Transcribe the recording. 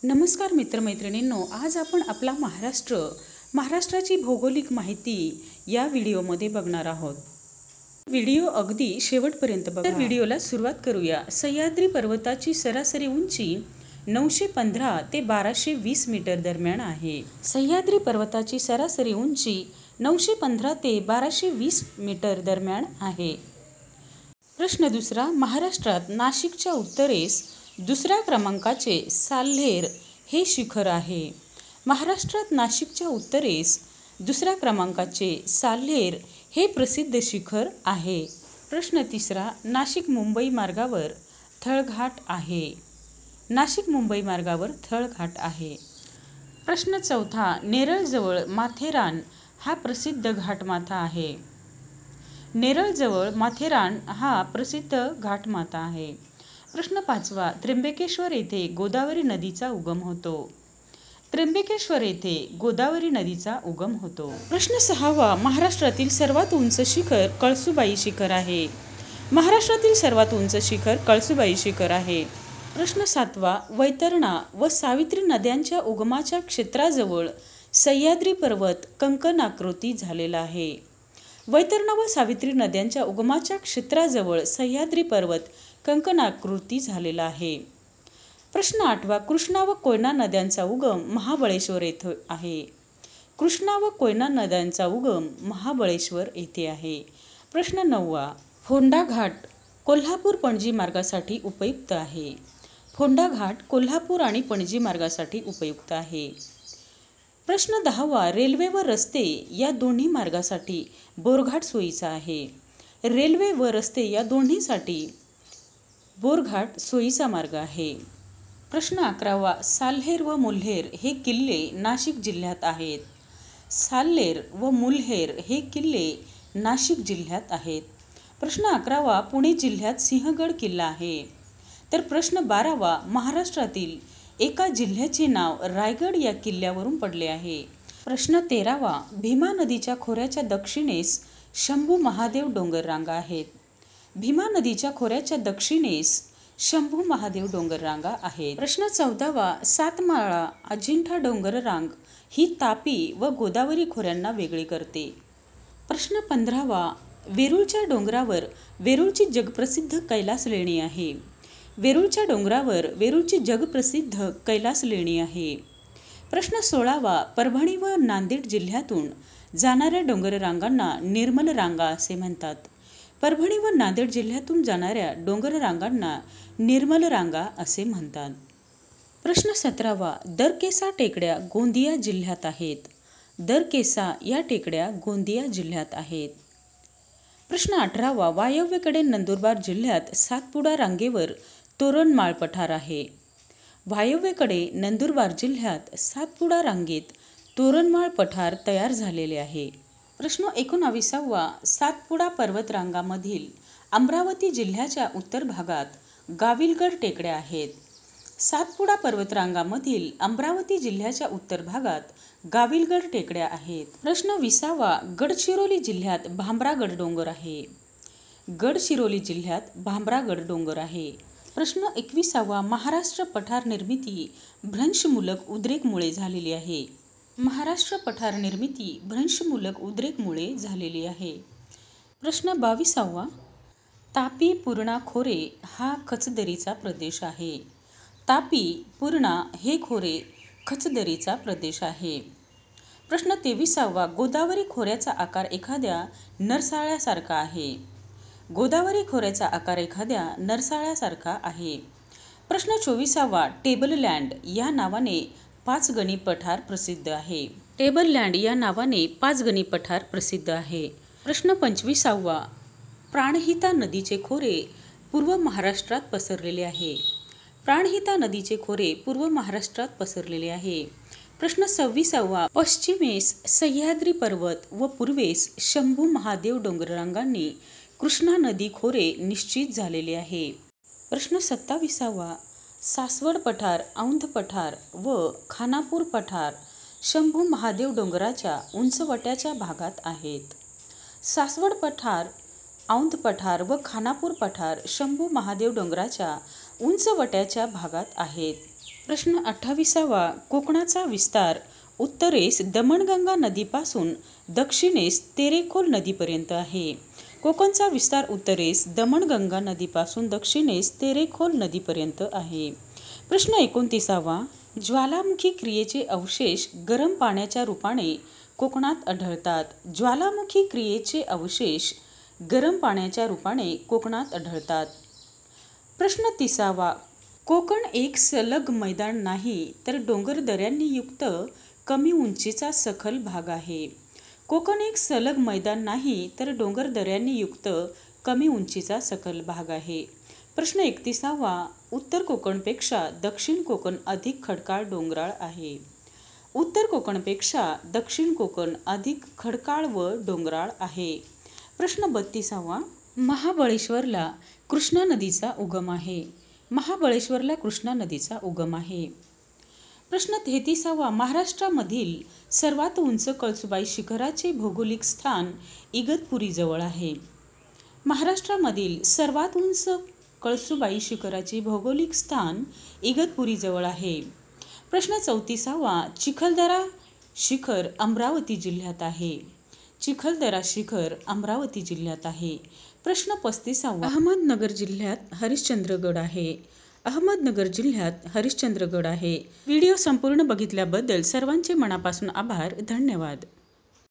नमस्कार मित्रमैत्रिणींनो, आज आपण आपला महाराष्ट्राची भौगोलिक माहिती या व्हिडिओमध्ये बघणार आहोत। व्हिडिओ अगदी शेवटपर्यंत बघा। तर व्हिडिओला सुरुवात करूया। सह्याद्री पर्वताची सरासरी उंची 915 ते 1220 मीटर दरम्यान आहे। सह्याद्री पर्वताची सरासरी उंची 915 ते 1220 मीटर दरम्यान आहे। प्रश्न दुसरा, महाराष्ट्रात नाशिकच्या उत्तरेस दुसऱ्या क्रमांकाचे साल्हेर हे शिखर आहे। महाराष्ट्रात नाशिकच्या उत्तरेस दुसऱ्या क्रमांकाचे साल्हेर हे प्रसिद्ध शिखर आहे। प्रश्न तिसरा, नाशिक मुंबई मार्गावर थळघाट आहे। नाशिक मुंबई मार्गावर थळघाट आहे। प्रश्न चौथा, नेरळजवळ माथेरान हा प्रसिद्ध घाटमाथा आहे। नेरळजवळ माथेरान हा प्रसिद्ध घाटमाथा आहे। प्रश्न पाचवा, त्र्यंबकेश्वर येथे गोदावरी नदीचा उगम होतो। त्र्यंबकेश्वर येथे गोदावरी नदीचा उगम होतो। प्रश्न सहावा, महाराष्ट्रातील सर्वात उंच शिखर कळसुबाई शिखर आहे। महाराष्ट्रातील सर्वात उंच शिखर कळसुबाई शिखर आहे। प्रश्न सातवा, वैतरणा व सावित्री नद्यांच्या उगमाच्या क्षेत्राजवळ सह्याद्री पर्वत कंकणाकृती झालेला आहे। वैतरणा व सावित्री नद्यांच्या उगमाच्या क्षेत्राजवळ सह्याद्री पर्वत कंकणाकृती झालेला आहे। प्रश्न आठवा, कृष्णा व कोयना नद्यांचा उगम महाबळेश्वर येथे आहे। कृष्णा व कोयना नद्यांचा उगम महाबळेश्वर येथे आहे। प्रश्न नववा, फोंडा घाट कोल्हापूर पणजी मार्गासाठी उपयुक्त आहे। फोंडा घाट कोल्हापूर आणि पणजी मार्गासाठी उपयुक्त आहे। प्रश्न दहावा, रेल्वे व रस्ते या दोन्ही मार्गासाठी बोरघाट सोयीचा आहे। रेल्वे व रस्ते या दोन्हीसाठी बोरघाट सोयीचा मार्ग आहे। प्रश्न अकरावा, साल्हेर व मुल्हेर हे किल्ले नाशिक जिल्ह्यात आहेत। साल्हेर व मुल्हेर हे किल्ले नाशिक जिल्ह्यात आहेत। प्रश्न अकरावा, पुणे जिल्ह्यात सिंहगड किल्ला आहे। तर प्रश्न बारावा, महाराष्ट्रातील एका जिल्ह्याचे नाव रायगड या किल्ल्यावरून पडले आहे। प्रश्न तेरावा, भीमा नदीच्या खोऱ्याच्या दक्षिणेस शंभू महादेव डोंगर रांगा आहेत। भीमा नदीच्या खोऱ्याच्या दक्षिणेस शंभू महादेव डोंगर रांगा आहेत। प्रश्न चौदावा, सातमाळा अजिंठा डोंगर रांग ही तापी व गोदावरी खोऱ्यांना वेगळी करते। प्रश्न पंधरावा, वेरूळच्या डोंगरावर वेरूळची जगप्रसिद्ध कैलास लेणी आहे। वेरूळच्या डोंगरावर वेरूळची जगप्रसिद्ध कैलास लेणी आहे। प्रश्न सोळावा, परभणी व नांदेड जिल्ह्यातून जाणाऱ्या डोंगर रांगांना निर्मल रांगा असे म्हणतात। परभणी व नांदेड जिल्ह्यातून जाणाऱ्या डोंगर रांगांना निर्मल रांगा असे म्हणतात। प्रश्न सतरावा, दरकेसा टेकड्या गोंदिया जिल्ह्यात आहेत। दरकेसा या टेकड्या गोंदिया जिल्ह्यात आहेत। प्रश्न अठरावा, वायव्येकडे नंदुरबार जिल्ह्यात सातपुडा रांगेवर तोरणमाळ पठार आहे। वायव्येकडे नंदुरबार जिल्ह्यात सातपुडा रांगेत तोरणमाळ पठार तयार झालेले आहे। प्रश्न 19वा, सातपुडा पर्वतरांगामधील अमरावती जिल्ह्याच्या उत्तर भागात गाविलगड टेकड्या आहेत। सातपुडा पर्वतरांगामधील अमरावती जिल्ह्याच्या उत्तर भागात गाविलगड टेकड्या आहेत। प्रश्न 20वा, गडचिरोली जिल्ह्यात भामरागड डोंगर आहे। गडचिरोली जिल्ह्यात भामरागड डोंगर आहे। प्रश्न 21वा, महाराष्ट्र पठार निर्मिती भ्रंशमूलक उद्रेकमुळे झालेली आहे। महाराष्ट्र पठार निर्मिती भ्रंशमूलक उद्रेकमुळे झालेली आहे। प्रश्न 22वा, तापी पूर्णा खोरे हा खचदरीचा प्रदेश आहे। तापी पूर्णा हे खोरे खचदरीचा प्रदेश आहे। प्रश्न 23वा, गोदावरी खोऱ्याचा आकार एखाद्या नरसाळ्यासारखा आहे। गोदावरी खोऱ्याचा आकार एखाद्या नरसाळ्यासारखा आहे। प्रश्न 24वा, टेबललँड या नावाने पाचगणी पठार प्रसिद्ध आहे। टेबललँड या नावाने पाचगणी पठार प्रसिद्ध आहे। प्रश्न 25वा, प्राणहिता नदीचे खोरे पूर्व महाराष्ट्रात पसरलेले आहे। प्राणहिता नदीचे खोरे पूर्व महाराष्ट्रात पसरलेले आहे। प्रश्न 26वा, पश्चिमेस सह्याद्री पर्वत व पूर्वेस शंभू महादेव डोंगररांगांनी कृष्णा नदी खोरे निश्चित झालेले आहे। प्रश्न 27वा, सासवड पठार, औंध पठार व खानापूर पठार शंभू महादेव डोंगराच्या उंचवट्याच्या भागात आहेत। सासवड पठार, औंध पठार व खानापूर पठार शंभू महादेव डोंगराच्या उंचवट्याच्या भागात आहेत। प्रश्न 28वा. कोकणाचा विस्तार उत्तरेस दमणगंगा नदीपासून दक्षिणेस तेरेखोल नदीपर्यंत आहे. कोकणचा विस्तार उत्तरेस दमणगंगा नदीपासून दक्षिणेस तेरेखोल नदीपर्यंत आहे. प्रश्न 29वा. ज्वालामुखी क्रियेचे अवशेष गरम पाण्याच्या रूपाने कोकणात आढळतात. ज्वालामुखी क्रियेचे अवशेष गरम पाण्याच्या रूपाने कोकणात आढळतात. प्रश्न 30वा. कोकण एक सलग मैदान नाही तर डोंगरदऱ्यांनी युक्त कमी उंचीचा सखल भाग आहे. कोकण एक सलग मैदान नाही तर डोंगरदऱ्यांनी युक्त कमी उंचीचा सखल भाग आहे. प्रश्न 31वा. उत्तर कोकणपेक्षा दक्षिण कोकण अधिक खडकाळ डोंगराळ आहे. उत्तर कोकणपेक्षा दक्षिण कोकण अधिक खडकाळ व डोंगराळ आहे. प्रश्न 32वा. महाबळेश्वरला कृष्णा नदीचा उगम आहे. महाबळेश्वरला कृष्णा नदीचा उगम आहे. प्रश्न 33वा. महाराष्ट्रामधील सर्वात उंच कळसुबाई शिखराचे भौगोलिक स्थान इगतपुरीजवळ आहे. महाराष्ट्रामधील सर्वात उंच कळसुबाई शिखराचे भौगोलिक स्थान इगतपुरीजवळ आहे. प्रश्न 34वा. चिखलदरा शिखर अमरावती जिल्ह्यात आहे. चिखलदरा शिखर अमरावती जिल्ह्यात आहे. प्रश्न 35वा. अहमदनगर जिल्ह्यात हरिश्चंद्रगड आहे. अहमदनगर जिल्ह्यात हरिश्चंद्रगड आहे. व्हिडिओ संपूर्ण बघितल्याबद्दल सर्वांचे मनापासून आभार. धन्यवाद.